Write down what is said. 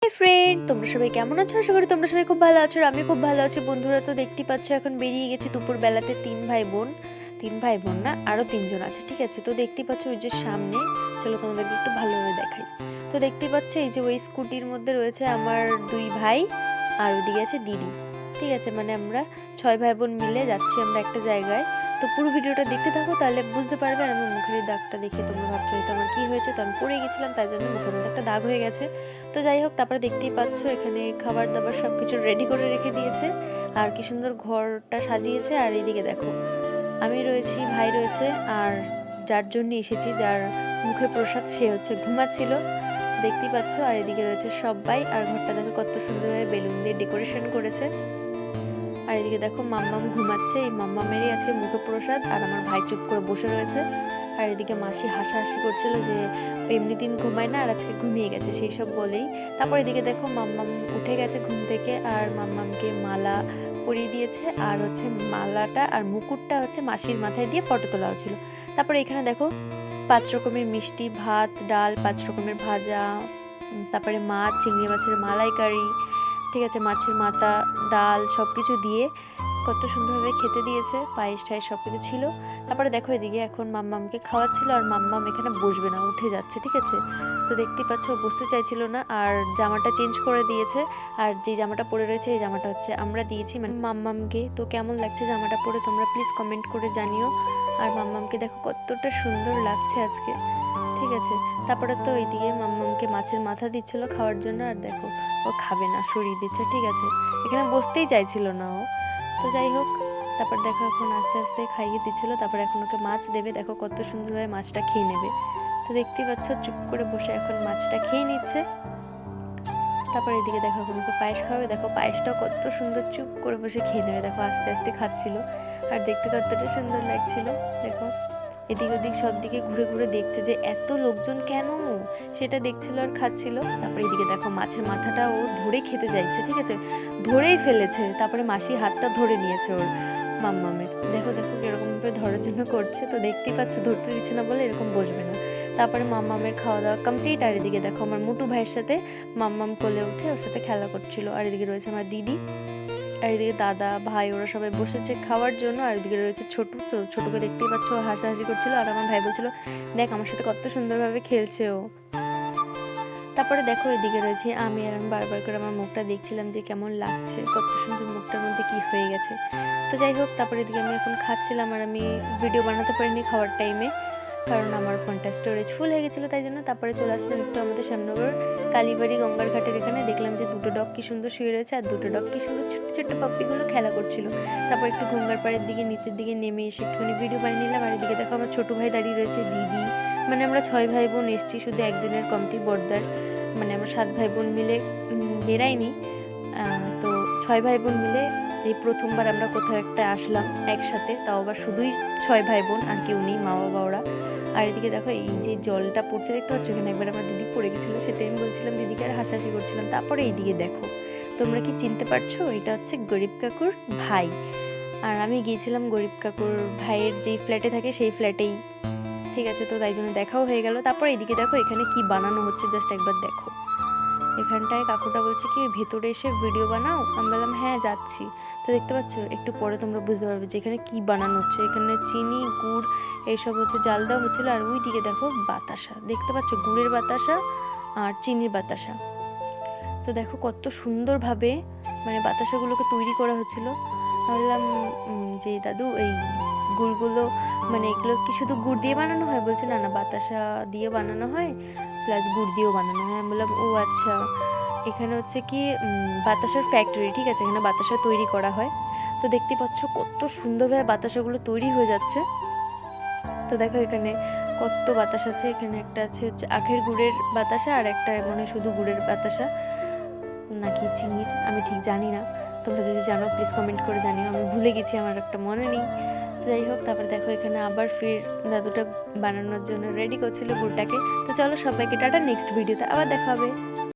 Hi friend, তোমরা সবাই কেমন আছো? আশা করি তোমরা সবাই খুব ভালো আছো। আমি খুব ভালো আছি। বন্ধুরা তো দেখতেই পাচ্ছ এখন বেরিয়ে গেছি দুপুর বেলাতে। তিন ভাই বোন না, আরো তিনজন আছে, ঠিক আছে? তো দেখতেই পাচ্ছ ওই যে সামনে, চলো তোমাদেরকে একটু ভালোভাবে দেখাই। তো দেখতেই পাচ্ছ এই যে ওই স্কুটির মধ্যে রয়েছে আমার দুই ভাই, আর ওইদিকে আছে দিদি, ঠিক আছে? মানে আমরা 6 ভাই বোন মিলে যাচ্ছি আমরা একটা জায়গায়। তো পুরো ভিডিওটা দেখতে থাকো, তাহলে বুঝতে পারবে। আর আমার মুখের দাগটা দেখে তোমরা ভাবছো এটা আমার কি হয়েছে, তো আমি পড়ে গেছিলাম, তাই জন্য মুখের মধ্যে একটা দাগ হয়ে গেছে। তো যাই হোক, তারপরে দেখতেই পাচ্ছ এখানে খাবার দাবার সব কিছু রেডি করে রেখে দিয়েছে, আর কি সুন্দর ঘরটা সাজিয়েছে। আর এইদিকে দেখো আমি রয়েছি, ভাই রয়েছে, আর যার জন্য এসেছি, যার মুখে প্রসাদ, সে হচ্ছে ঘুমাচ্ছিল, দেখতেই পাচ্ছ। আর এদিকে রয়েছে সবাই, আর ঘরটা দেখো কত সুন্দরভাবে বেলুন দিয়ে ডেকোরেশন করেছে। আর এদিকে দেখো মাম্মাম ঘুমাচ্ছে, এই মাম্মামেরই আছে মুখে প্রসাদ, আর আমার ভাই চুপ করে বসে রয়েছে। আর এদিকে মাসি হাসাহাসি করছিল যে এমনি দিন ঘুমায় না, আর আজকে ঘুমিয়ে গেছে সেই সব বলেই। তারপর এদিকে দেখো মাম্মাম উঠে গেছে ঘুম থেকে, আর মাম্মামকে মালা পরিয়ে দিয়েছে, আর হচ্ছে মালাটা আর মুকুটটা হচ্ছে মাসির মাথায় দিয়ে ফটো তোলা হচ্ছিল। তারপরে এখানে দেখো 5 রকমের মিষ্টি, ভাত, ডাল, 5 রকমের ভাজা, তারপরে মাছ, চিংড়ি মাছের মালাইকারি, ঠিক আছে, মাছের মাথা, ডাল সব কিছু দিয়ে কত সুন্দরভাবে খেতে দিয়েছে, পায়েস টায়েস সব কিছু ছিল। তারপরে দেখো এদিকে এখন মাম্মামকে খাওয়াচ্ছিল, আর মাম্মাম এখানে বসবে না, উঠে যাচ্ছে, ঠিক আছে? তো দেখতেই পাচ্ছ বসতে চাইছিল না, আর জামাটা চেঞ্জ করে দিয়েছে। আর যে জামাটা পরে রয়েছে এই জামাটা হচ্ছে আমরা দিয়েছি মানে মাম্মামকে। তো কেমন লাগছে জামাটা পরে তোমরা প্লিজ কমেন্ট করে জানিও। আর মাম্মামকে দেখো কতটা সুন্দর লাগছে আজকে, ঠিক আছে? তারপরে তো এইদিকে মাম্মামকে মাছের মাথা দিচ্ছিল খাওয়ার জন্য, আর দেখো ও খাবে না, সরিয়ে দিচ্ছে, ঠিক আছে? এখানে বসতেই চাইছিল না ও। তো যাই হোক, তারপর দেখো এখন আস্তে আস্তে খাইয়ে দিচ্ছিল, তারপর এখন ওকে মাছ দেবে, দেখো কত সুন্দরভাবে মাছটা খেয়ে নেবে। তো দেখতেই পাচ্ছ চুপ করে বসে এখন মাছটা খেয়ে নিচ্ছে। তারপর এদিকে দেখো এখন ওকে পায়েস খাওয়াবে, দেখো পায়েসটাও কত সুন্দর চুপ করে বসে খেয়ে নেবে, দেখো আস্তে আস্তে খাচ্ছিল, আর দেখতে কতটা সুন্দর লাগছিল। দেখো এদিক ওদিক সব দিকে ঘুরে ঘুরে দেখছে যে এত লোকজন কেন, সেটা দেখছিল আর খাচ্ছিল। তারপরে এদিকে দেখো মাছের মাথাটা ও ধরে খেতে চাইছে, ঠিক আছে? ধরেই ফেলেছে, তারপরে মাসি হাতটা ধরে নিয়েছে ওর মাম্মামের। দেখো দেখো কিরকম ভাবে ধরার জন্য করছে। তো দেখতেই পাচ্ছ ধরতে দিচ্ছে না বলে এরকম বসবে না। তারপরে মাম্মামের খাওয়া দাওয়া কমপ্লিট, আর এদিকে দেখো আমার মুটু ভাইয়ের সাথে মাম্মাম কোলে উঠে ওর সাথে খেলা করছিল। আর এদিকে রয়েছে আমার দিদি, আর এদিকে দাদা ভাই ওরা সবাই বসেছে খাওয়ার জন্য। আর এদিকে রয়েছে ছোটু, তো ছোটুকে দেখতেই পাচ্ছ হাসাহাসি করছিল, আর আমার ভাই বলছিল দেখ আমার সাথে কত সুন্দরভাবে খেলছে ও। তারপরে দেখো এদিকে রয়েছে আমি, আর আমি বারবার করে আমার মুখটা দেখছিলাম যে কেমন লাগছে, কত সুন্দর মুখটার মধ্যে কি হয়ে গেছে। তো যাই হোক, তারপরে এদিকে আমি এখন খাচ্ছিলাম, আর আমি ভিডিও বানাতে পারিনি খাওয়ার টাইমে, কারণ আমার ফোনটা স্টোরেজ ফুল হয়ে গেছিলো, তাই জন্য। তারপরে চলে আসলাম একটু আমাদের শ্যামনগর কালীবাড়ি গঙ্গার ঘাটের এখানে, দেখলাম যে দুটো ডগ কি সুন্দর শুয়ে রয়েছে, আর দুটো ডগ কি সুন্দর ছোট্ট ছোট্ট পাপ্পিগুলো খেলা করছিল। তারপর একটু গঙ্গার পাড়ের দিকে নিচের দিকে নেমে এসে একটুখানি ভিডিও বানিয়ে নিলাম। আর এদিকে দেখো আমার ছোটো ভাই দাঁড়িয়ে রয়েছে, দিদি, মানে আমরা 6 ভাই বোন এসছি, শুধু একজনের কমতি বর্দার, মানে আমরা 7 ভাই বোন মিলে বেড়াইনি। তো 6 ভাই বোন মিলে এই প্রথমবার আমরা কোথাও একটা আসলাম একসাথে, তাও আবার শুধুই 6 ভাই বোন, আর কেউ নেই, মা বাবা ওরা। আর এদিকে দেখো এই যে জলটা পড়ছে দেখতে পাচ্ছ, এখানে একবার আমার দিদি পড়ে গেছিলো, সেটাই আমি বলছিলাম দিদিকে, আর হাসাহাসি করছিলাম। তারপরে এইদিকে দেখো, তোমরা কি চিনতে পারছো, এটা হচ্ছে গরিব কাকুর ভাই। আর আমি গিয়েছিলাম গরিব কাকুর ভাইয়ের যেই ফ্ল্যাটে থাকে সেই ফ্ল্যাটেই, ঠিক আছে? তো তাই জন্য দেখাও হয়ে গেল। তারপর এইদিকে দেখো এখানে কি বানানো হচ্ছে, জাস্ট একবার দেখো। এখানটায় কাকুটা বলছে কি ভেতরে এসে ভিডিও বানাও, আমি বললাম হ্যাঁ যাচ্ছি। তো দেখতে পাচ্ছ একটু পরে তোমরা বুঝতে পারবে যে এখানে কি বানানো হচ্ছে। এখানে চিনি, গুড় এইসব হচ্ছে জাল দেওয়া হচ্ছিলো, আর ওই দিকে দেখো বাতাসা, দেখতে পাচ্ছ গুড়ের বাতাসা আর চিনির বাতাসা। তো দেখো কত সুন্দরভাবে মানে বাতাসাগুলোকে তৈরি করা হচ্ছিলো। বললাম যে দাদু এই গুড়গুলো মানে এগুলো কি শুধু গুড় দিয়ে বানানো হয়? বলছে না না, বাতাসা দিয়ে বানানো হয় প্লাস গুড় দিয়েও বানানো হয়। আমি বললাম ও আচ্ছা, এখানে হচ্ছে কি বাতাসার ফ্যাক্টরি, ঠিক আছে? এখানে বাতাসা তৈরি করা হয়। তো দেখতে পাচ্ছ কত সুন্দরভাবে বাতাসাগুলো তৈরি হয়ে যাচ্ছে। তো দেখো এখানে কত বাতাসা আছে, এখানে একটা আছে হচ্ছে আখের গুড়ের বাতাসা, আর একটা মনে হয় শুধু গুড়ের বাতাসা নাকি চিনির, আমি ঠিক জানি না। তোমরা যদি জানো প্লিজ কমেন্ট করে জানিও, আমি ভুলে গেছি, আমার একটা মনে নেই। যাই হোক, তারপরে দেখো এখানে আবার ফির দাদুটা বানানোর জন্য রেডি করছিল গুড়টাকে। তো চলো সবাইকে টাটা, নেক্সট ভিডিওতে আবার দেখা হবে।